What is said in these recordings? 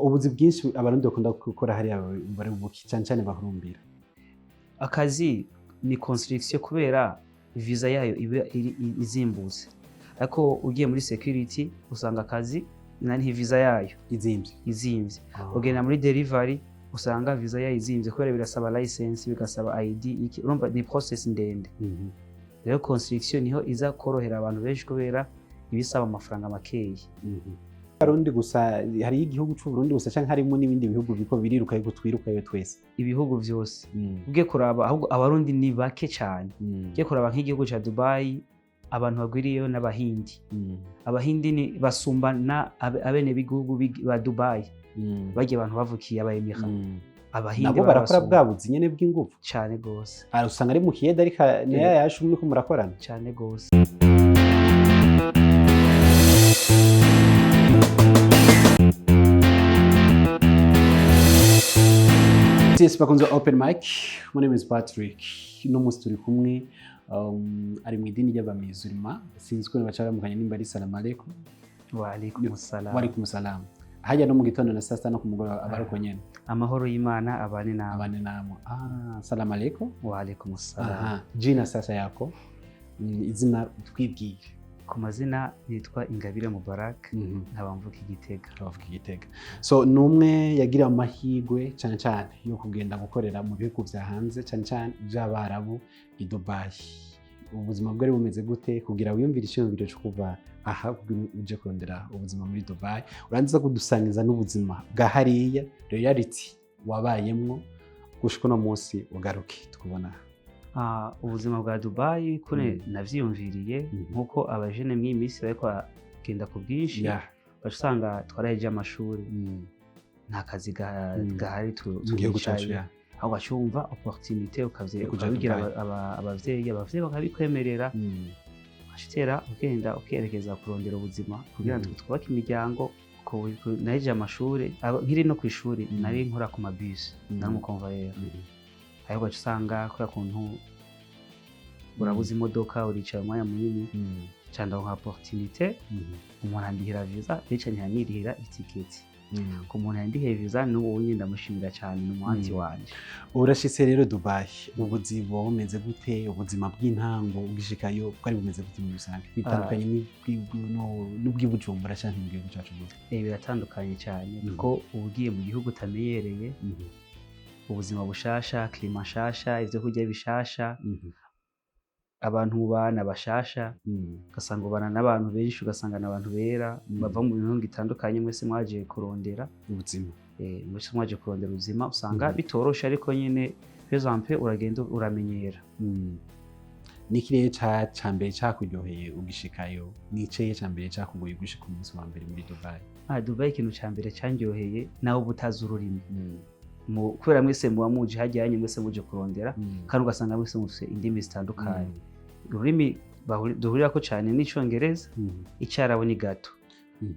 ubuzi bwinshi abarundi bakunda gukora hariya bari buki cyane bahurumbira akazi ni construction kubera visa yayo iba izimbutse ariko ugiye muri security usanga akazi nani visa yayo izimvye ugenda muri delivery usanga visa yayo izimvye kubera birasaba license bigasaba ID urumva ni process ndende rero construction niho iza korohera abantu benshi kubera ibisaba amafaranga makeyi Burundi gusa hari igihugu cy'u Burundi gusa cyangwa harimo n'ibindi bihugu biko biriruka yo gutwirukayo twese ibihugu byose ugiye kuraba ahubwo abarundi ni bake cyane ugiye kuraba nk'igihugu cya Dubai abantu bagwiriyeyo n'abahindi abahindi ni basumbana abene bigihugu ba Dubai bagiye abantu bavukiye abayemira abahindi nabo barakora bwabuzi nyene bw'ingufu cyane gose usanga ari mu kiyede ariko nayo yashu muri ko murakorana cyane gose Yes, bakunze open mic. My name is Patrick. No musi turi kumwe ari mu idini y'abamizurima. Sinzi ko bacara mu kanya nimba ari salamu alaykum. Wa alaykum assalam. Wa alaykum assalam. Hajya no mu gitondo na saa sita no ku mugoroba abariko nyene. Amahoro y'Imana abane namwe. Salamu alaykum. Wa alaykum assalam. Jina sasa yako. Izina twibwire. Ku mazina yitwa INGABIRE Moubarak nkaba mvuka igitega so numwe yagira amahigwe cyane yo kugenda gukorera mu bihugu bya hanze cyane by'abarabu i Dubai ubuzima bwari bumeze gute kugira wiyumvire icyumviro cyo kuva aha uje kurondera ubuzima muri Dubai urangiza kudusangiza n'ubuzima bwa hariya reality wabayemwo gushika no munsi ugaruke tukubona ubuzima bwa Dubai kune navyiyumviriye nkuko abajene mw'imisi bariko bagenda ku bwinshi basanga twaraheje amashuri nta kazi gahari tugicaye aho bacumva opportunité ukabigira abavyeyi bakabikwemerera ashitera ugenda ukerekeza kurondera ubuzima kugira ngo twubake imiryango naheje amashuri nkiri no kwishuri nari nkora ku mabisi nari mu convoyeur ahubwo usanga kwa kuntu urabuze imodoka uricara umwanya munini cyanda nka opportunité umuntu andihira visa bica ntiyanirihira itiketi ku muntu yandihiye visa n'uwo nyine ndamushimira cyane n'umuhanzi wanje urashitse rero Dubai ubuzima bumeze gute ubuzima bw'intango ugishikayo bwari bumeze gute mu bisanzwe bitandukanye n'ubw'ibujumbura cyangwa mu gihugu cyacu biratandukanye cyane kuko ugiye mu gihugu utamenyereye ubuzima bushasha klima shasha ivyo kurya bishasha abantu bana bashasha ugasanga ubana n'abantu benshi ugasanga n'abantu bera bava mu bihugu bitandukanye mwese mwaje kurondera ubuzima mwese mwaje kurondera ubuzima usanga bitorosha ariko nyene pezampe uragenda uramenyera nikiriye cyambere cyakuryoheye ugishikayo niceye cyambere cyakugoye gushika umunsi wa mbere muri Dubai Dubai ikintu cyambere cyanjyoheye naho butazi ururimi kubera mwese muba muje hajyanye mwese muje kurondera kandi ugasanga mwese mufite indimi zitandukanye ururimi duhurirako cyane n'Icyongereza icyarabu ni gato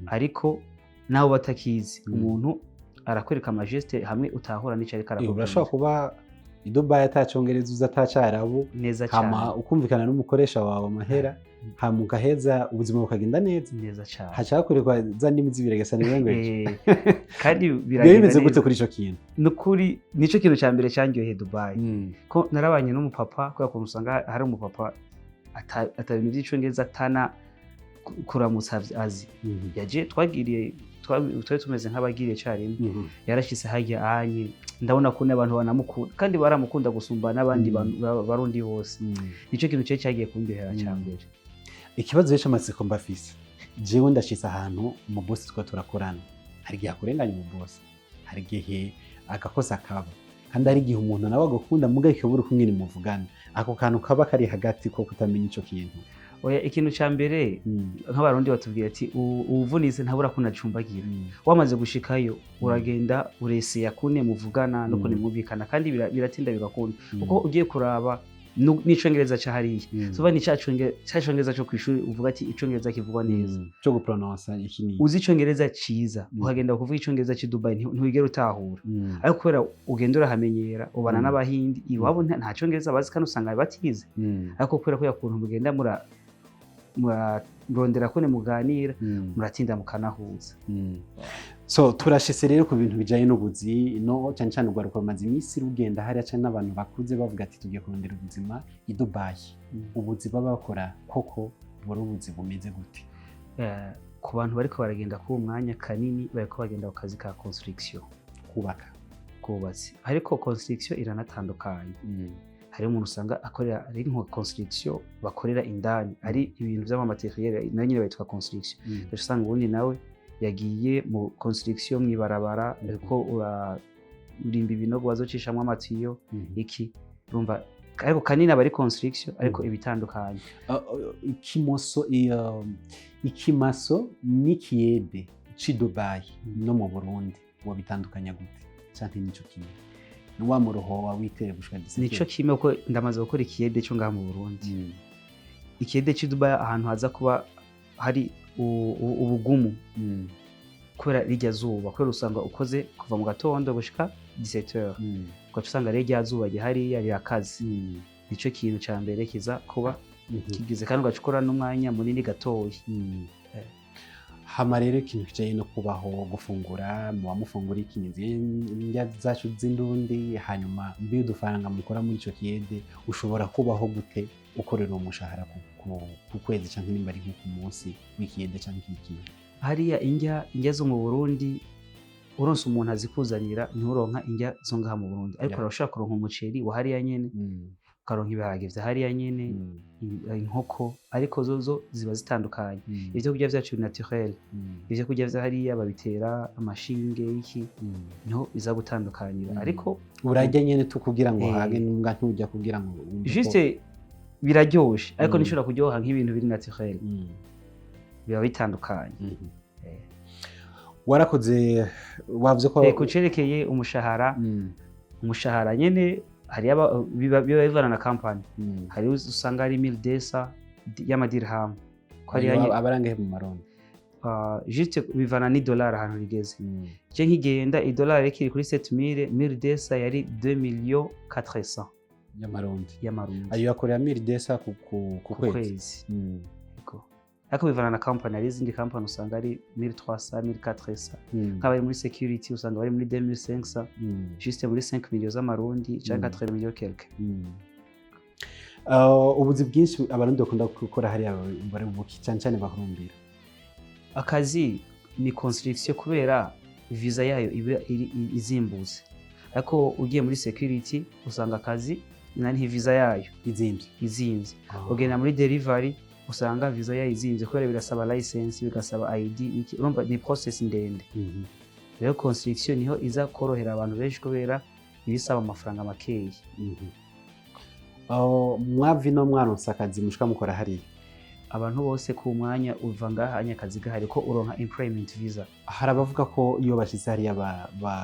ariko naho batakizi umuntu arakwereka amageste hamwe utahura n'icyo ariko arakubwira urashobora kuba i Dubai atacyongereza uza atacyarabu neza cyane hama ukumvikana n'umukoresha wawe amahera hama ugaheza ubuzima bukagenda neza cyane hacakwereka za ndimi z'ibiragasa language kandi biragenda gute kuri ico kintu nukuri nico kintu cya mbere cyangiye Dubai ko narabanye n'umupapa kwa kuntu usanga hari umupapa atabintu by'icyongereza atana kuramutsa azi yaje twagiriye twari tumeze nk'abagiriye cyarimwe yarashyize hajya anye ndabona ko n'abantu banamukunda kandi baramukunda gusumba n'abandi barundi bose nico kintu cyagiye kundyohera cyambere ikibazo cy'amatsiko mbafise jewe ndashitse ahantu mu boss twa turakorana hari gihe akurenganya mu boss hari gihe agakosa kaba kandi hari gihe umuntu nawe agukunda mugaye kibura kumwe ni muvugana ako kantu kaba kari hagati ko kutamenya ico kintu oya ikintu cyambere nk'abarundi batubwira ati uvunise ntabura kunacumbagira wamaze gushikayo uragenda urese yakune muvugana no kunemubikana kandi biratinda bigakunda kuko ugiye kuraba n'icyongereza cya hariya soba ni cyongereza cyo kwishuri uvuga ati icyongereza kivugwa neza cyo guprononsa ikini uzi icyongereza ciza ukagenda kuvuga icyongereza cy'i Dubai ntiwigera utahura ariko kubera ugenda urahamenyera ubana n'abahindi iwabo nta cyongereza bazi kandi usanga batize ariko kubera ko yakuntu mugenda murarondera ko muganira muratinda mukanahuza So turashise rero ku bintu bijanye n'ubuzi no cyane cyane urwaruka rumaze iminsi rugenda hariya cyane n'abantu bakuze bavuga ati tugiye kurondera ubuzima i Dubai. Ubuzi baba bakora koko buri ubuzi bumeze gute? Ku bantu bariko baragenda ku mwanya kanini bariko bagenda ku kazi ka construction, kubaka kubatsi, ariko construction iranatandukanye. Hari umuntu usanga akorera ari nko construction bakorera indani ari ibintu by'amateriel nayo nyine bayitwa construction. Usanga ubundi nawe yagiye mu construction mwibarabara ariko urimba ibinogo bazocishamwe amatiyo iki urumva, ariko kanini abari construction ariko ibitandukanye. Ikimaso n'ikiyede ci Dubai no mu Burundi wo bitandukanya gute cyane nico kimwe n'uwa muroho wa witere gushika dise nico kimwe ko ndamaze gukora ikiyede cyo ngaha mu Burundi. Ikiyede ci Dubai ahantu haza kuba hari ubugumu kubera rijya zuba, kubera usanga ukoze kuva mu gatondo gushika 17h ugaca usanga rijya zuba hariya rirakaze. Nico kintu ca mbere kiza kuba kigize kandi ugaca ukora n'umwanya munini gatoyi. Hama rero ikintu kijanye no kubaho gufungura muba mufungura ikintu indya zacu z'indundi, hanyuma mbi udufaranga mukora muri ico kiyede ushobora kubaho gute ukorera umushahara ku kwezi canke nimba ari ku munsi w'ikiyede canke iki? Hariya indya zo mu Burundi uronse umuntu azikuzanira nturonka indya zo ngaha mu Burundi, ariko urashaka kuronka umuceri wa hariya nyene ukaronka ibiharage vya hariya nyene, inkoko, ariko zozo ziba zitandukanye. Ivyo kurya vyacu naturel, ivyo kurya vya hariya babitera amashinge iki niho biza gutandukanira, ariko urarya nyene tukugira ngo hage nunga ntujya kugira ngo juste biraryoshe, ariko nishobora kuryoha nk'ibintu biri naturel. Biba bitandukanye. Warakoze wavuze ko kucerekeye umushahara, umushahara nyene hariya biba bivana na company. Hari usanga ari 1200 y'amadirham ko hariya abarangahe mu marundi. Juste bivana ni dollar ahantu rigeze. Je nkigenda idollar ikiri kuri 7000, 1200 yari 2,400,000 y'amarundi. Ayo yakorera 1200 ku kwezi. Ariko bivana na company, ari izindi company usanga ari 1300, 1400. Nk'abari muri security usanga bari muri 2500, juste muri 5 millions z'amarundi cyangwa 4 millions quelque. Ubuzi bwinshi abarundi bakunda gukora hariya bari buki cyane cyane bahurumbira. Akazi ni construction kubera visa yayo iba izimbuze, ariko ugiye muri security usanga akazi nani visa yayo izimvye. Ugenda muri delivery usanga visa yayo izimvye kubera birasaba license, bigasaba ID iki, urumva ni process ndende. Rero construction niho iza korohera abantu benshi kubera ibisaba amafaranga makeyi. Mwavi no mwaronse akazi mushika mukora hariya? Abantu bose ku mwanya uva ngaha akazi gahari ko uronka employment visa. Hari abavuga ko iyo bashitse hariya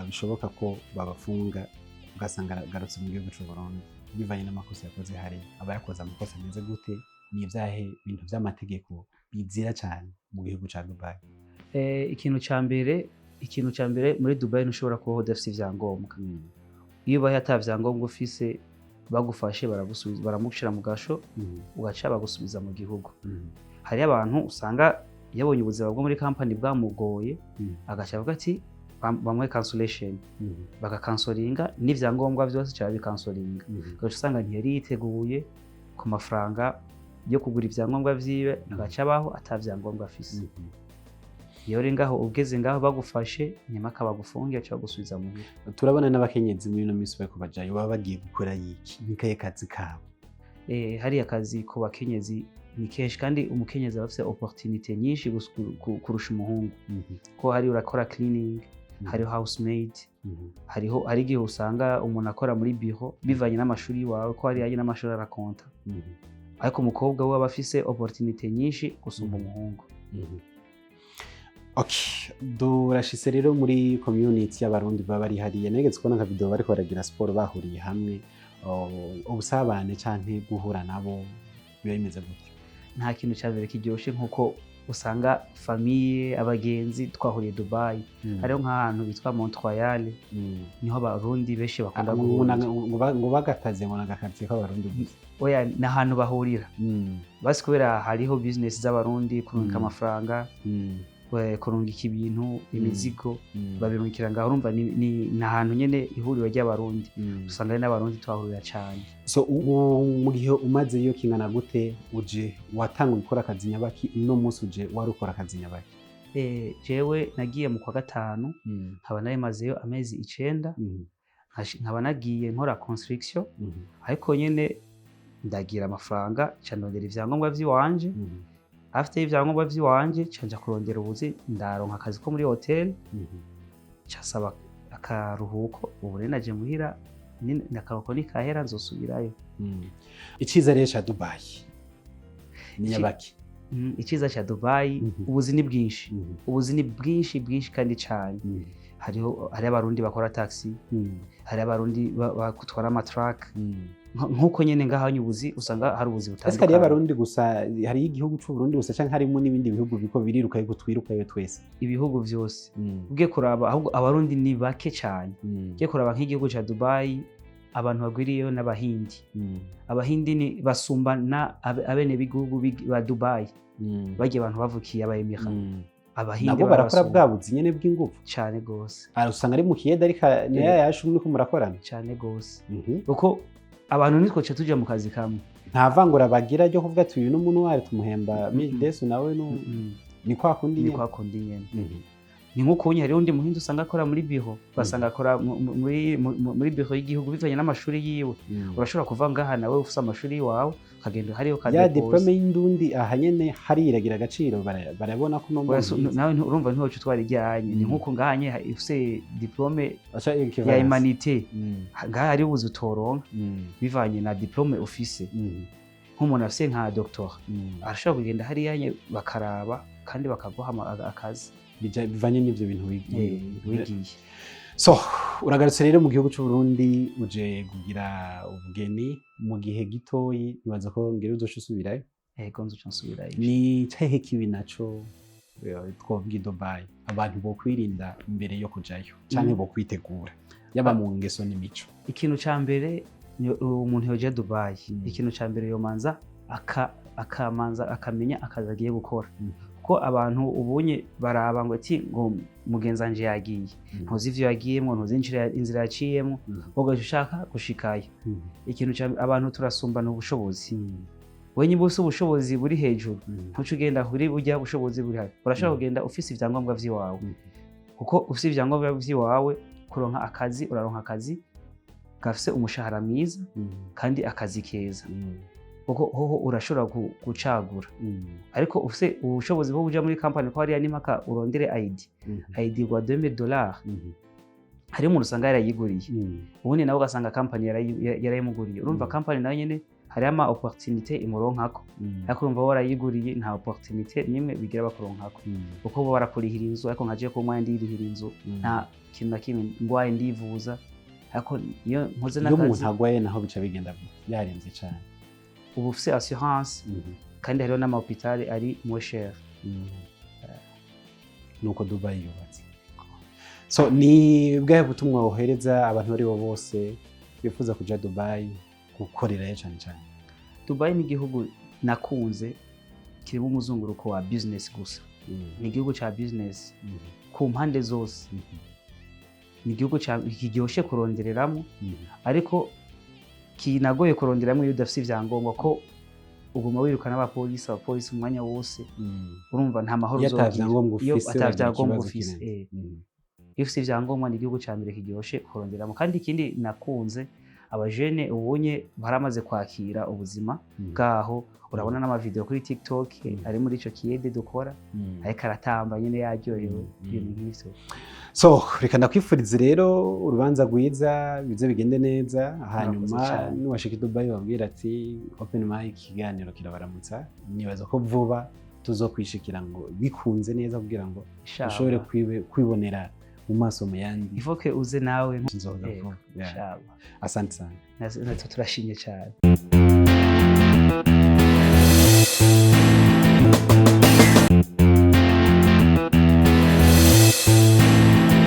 bishoboka ko babafunga ugasanga garutse mu gihugu cy'u Burundi bivanye n'amakosa yakoze hariya. Abayakoze amakosa ameze gute? Ni ivyahe bintu vy'amategeko bizira cyane mu gihugu ca Dubai? Ikintu ca mbere muri Dubai ntushobora kubaho udafise ivyangombwa. Iyo ubaye ata vyangombwa ufise bagufashe baragusubiza, baramushira mu gasho ugaca bagusubiza mu gihugu. Hari abantu usanga yabonye ubuzima bwo muri company bwamugoye agaca avuga ati bamwe cancellation, bagakansoringa n'ivyangombwa vyose cyaba bikansoringa. Ugaca usanga ntiyari yiteguye ku mafaranga yo kugura ivyangombwa vyiwe, agaca abaho atavyangombwa afise. Iyo uri ngaho ugeze ngaho bagufashe nyuma akabagufungira cyangwa gusubiza mu gihe. Turabona n'abakenyezi muri no minsi bako bajayo baba bagiye gukora iki nikaye kazi kabo. Hari akazi ku bakenyezi ni kenshi, kandi umukenyezi afite opportunity nyinshi kurusha umuhungu. Ko hari urakora cleaning, hari housemaid, hari igihe usanga umuntu akora muri bureau bivanye n'amashuri wawe, ko hari n'amashuri arakonta. Ariko umukobwa we aba afise opportunity nyinshi gusumba umuhungu. Okay, durashise rero muri community y'abarundi baba bari hariya. Negeze kubona nka video bariko baragira sport bahuriye hamwe, ubusabane canke guhura nabo biba bimeze gutyo. Nta kintu cyavere kiryoshe nkuko usanga famille abagenzi twahuriye Dubai. Hariho nk'ahantu bitwa Montreal, niho abarundi benshi bakunda guhura. Ngo bagataze ngo nagakazi k'abarundi gusa. Oya, n'ahantu bahurira. Basi kubera hariho business z'abarundi kurunka amafaranga. kurungika ibintu imizigo babirungikira ngaho urumva ni ahantu nyene ihuriro ry'abarundi usanga ari n'abarundi twahurira cyane. So mu gihe umaze iyo kingana gute uje watanga gukora akazi nyabaki uno munsi uje warukora akazi nyabaki? Jewe nagiye mu kwa gatanu nkaba narimazeyo amezi 9 nkaba nagiye nkora construction ariko nyene ndagira amafaranga canondera ivyangombwa vy'iwanje afite ivyangombwa vy'iwanje canja kurondera ubuzi ndaronka akazi ko muri hotel cyasaba akaruhuko ubu rero naje muhira nakaruhuko nikahera nzosubirayo. Iciza rero ca Dubai ni nyabaki? Iciza ca Dubai ubuzi ni bwinshi ubuzi ni bwinshi kandi cyane hari abarundi bakora taxi hari abarundi bakutwara amatrack nkuko nyene ngaha ubuzi usanga hari ubuzi butandukanye. Ari abarundi gusa hari igihugu cy'u Burundi gusa canke harimo n'ibindi bihugu biko biriruka yuko twirukayo twese? Ibihugu vyose ugiye kuraba ahubwo abarundi ni bake cyane. Ugiye kuraba nk'igihugu ca Dubai abantu bagwiriyeyo n'abahindi abahindi ni basumba na abene b'igihugu ba Dubai bagiye abantu bavukiye abayemira abahindi nabo barakora bwabuzi nyene bw'ingufu cyane gose. Usanga ari mu kiyede ariko yaje umwe ko murakorana cyane gose uko abantu nitwo cyo tujya mu kazi kamwe nta vangura bagira ryo kuvuga ati uyu n'umuntu wari tumuhemba desu nawe ni kwa kundi nyene ni nkuko unye hari undi muhinzi usanga akora muri biro basanga akora muri biro y'igihugu bivanye n'amashuri yiwe urashobora kuva ngaha nawe ufite amashuri yawe ukagenda hariyo kazi ya diplome y'indundi aha nyene hari iragira agaciro barabona ko nawe urumva ntiho cyo twarijyanye ni nkuko ngahanye ufite diplome ya humanité ngaha hari ubuzi utoronka bivanye na diplome ufise nk'umuntu afise nka doctor arashobora kugenda hariya bakaraba kandi bakaguha akazi bivanye n'ivyo bintu wigiye. So uragarutse rero mu gihugu cy'u Burundi uje kugira ubugeni mu gihe gitoyi nibaza ko ngero uzoshusubirayo? Ego nzoshusubirayo. Ni cyahe kibi naco twovuga Dubai abantu bo kwirinda imbere yo kujayo canke bo kwitegura yaba mu ngeso n'imico? Ikintu ca mbere umuntu yoje Dubai ikintu ca mbere yomanza akamanza akamenya akazi agiye gukora ko abantu ubunye baraba ngo ati ngo mugenzanje yagiye ntuzi ivyo yagiyemo ntuzi inzira yaciyemo wowe ushaka gushikayo. Ikintu cya abantu turasumbana ubushobozi wenye bose ubushobozi buri hejuru ntuce ugenda kuri burya bushobozi buri hafi urashaka kugenda ufise ivyangombwa vy'iwawe kuko ufise ivyangombwa vy'iwawe kuronka akazi uraronka akazi gafise umushahara mwiza kandi akazi keza kuko hoho urashobora gucagura ariko ufise ubushobozi bwo kuja muri company ko hariya nimaka urondere ID gwa $2000 hari umuntu usanga yarayiguriye ubundi nawe ugasanga company yarayimuguriye urumva company nayo nyene hari ama opportunité imuronkako ariko urumva warayiguriye nta opportunité nimwe bigira bakuronkako kuko bo barakurihira inzu ariko nkaje ko mwandi irihira inzu nta kintu na kimwe ngwaye ndivuza ariko iyo nkoze n'akazi iyo umuntu agwaye naho bica bigenda yarenze cyane ubu ufise assurance kandi hariho n'amahopitali ari moins cher nuko Dubai yubatse. So ni bwahe butumwa wohereza abantu bari bo bose bifuza kuja Dubai gukorerayo cyane cyane? Dubai ni igihugu nakunze kirimo umuzunguruko wa business gusa ni igihugu ca business ku mpande zose ni igihugu kiryoshe kurondereramo ariko kinagoye kuronderamo iyo udafise ivyangombwa ko uguma wirukana abapolisi umwanya wose urumva nta mahoro uzogira iyo atavyangombwa ufise iyo ufise ivyangombwa ni igihugu ca mbere kiryoshe kuronderamo. Kandi ikindi nakunze abajene ubunye baramaze kwakira ubuzima bwaho urabona n'amavideo kuri TikTok ari muri ico kiyede dukora ariko aratamba nyene yaryohewe ibintu nk'ivyo. So reka ndakwifuriza rero urubanza rwiza bize bigende neza hanyuma niwashika Dubai wabwira ati open mic kiganiro kirabaramutsa nibaza ko vuba tuzokwishikira ngo bikunze neza kugira ngo ushobore kwibonera mu maso mu yandi ifoke uze nawe nzoga vuba. Asante sana. Natwe turashimye cyane.